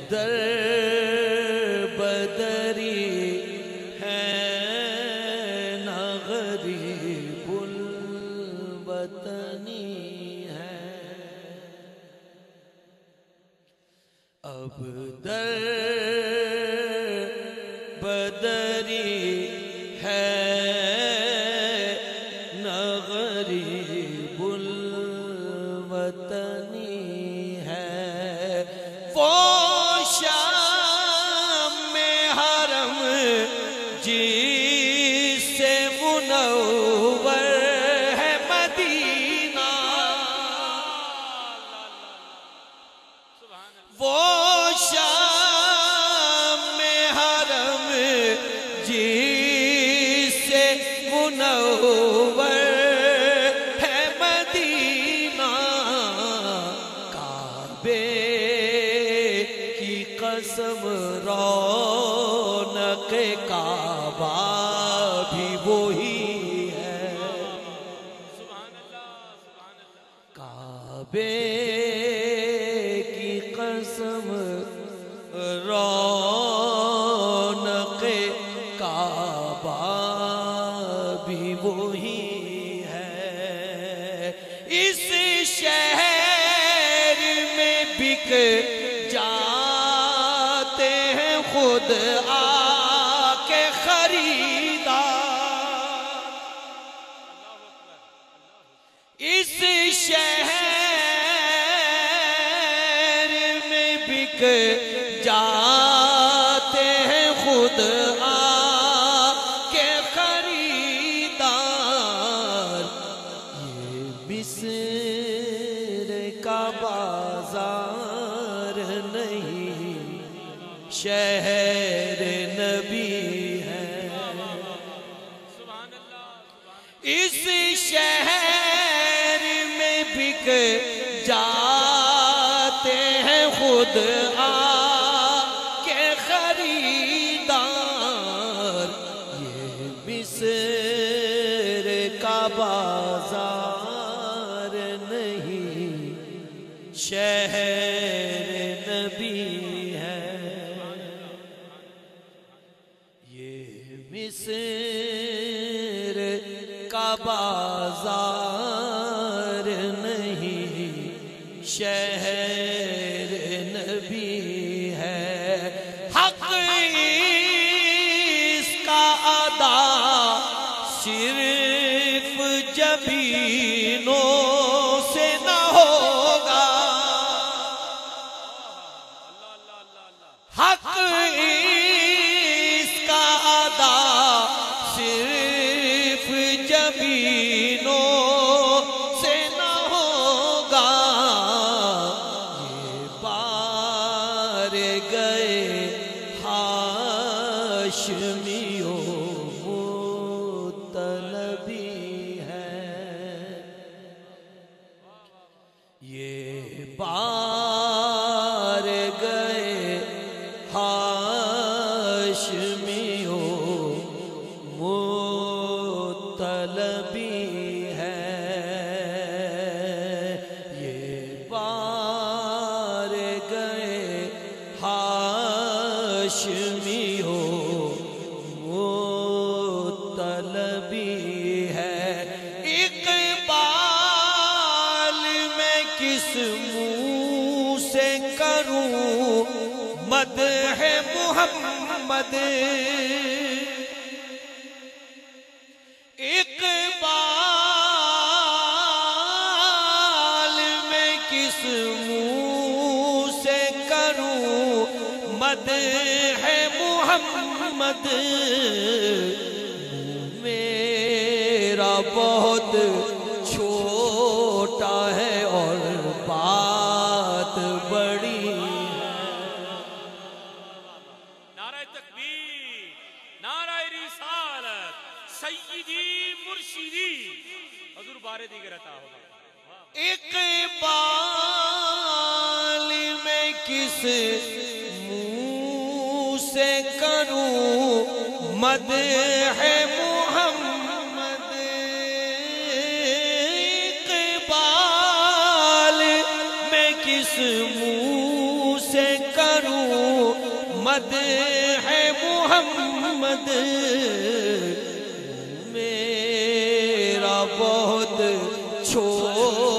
در بدری ہے نہ غریب الوطنی ہے، اب در بدری ہے نہ غریب الوطنی ہے، وہ شام میں حرم جس سے منور ہے مدینہ، وہ شام میں حرم جس سے منور ہے مدینہ، کعبے کی قسم رونق کعبہ بھی وہی ہے، کعبے کی قسم رونق کعبہ بھی وہی ہے، اس شہر میں بک جاتے ہیں خود آ کے خریدار، اس شہر میں بک جاتے ہیں خود آ کے خریدار، یہ مصر کا بازار نہیں شہر نبی ہے، اس شہر میں بک جاتے ہیں خود آ کے خریدار، یہ مصر کا بازار نہیں شہر نبی ہے، یہ مصر کا بازار نہیں شہر نبی ہے، حق اس کا ادا صرف جبینوں سے نہ ہوگا، حق اس کا ادا صرف جبینوں سے نہ ہوگا، یہ پار گئے ہاشمیوں مطلبی ہے، یہ پار گئے ہاشمیوں مطلبی ہے، یہ پار گئے ہاشمیوں مطلبی ہے، اقبال میں کس منہ سے کروں مدح محمد، اقبال میں کس منہ سے کروں مدح محمد، میرا بہت چھوٹا ہے اور بات بڑی ہے، نعرہ تکبیر، نعرہ رسالت، سیدی مرشدی، حضور بار دیگر عطا ہوگا، اقبال میں کس منہ سے کروں مدح محمد، اقبال میں کس منہ سے کروں مدح محمد میرا بہت چھوٹا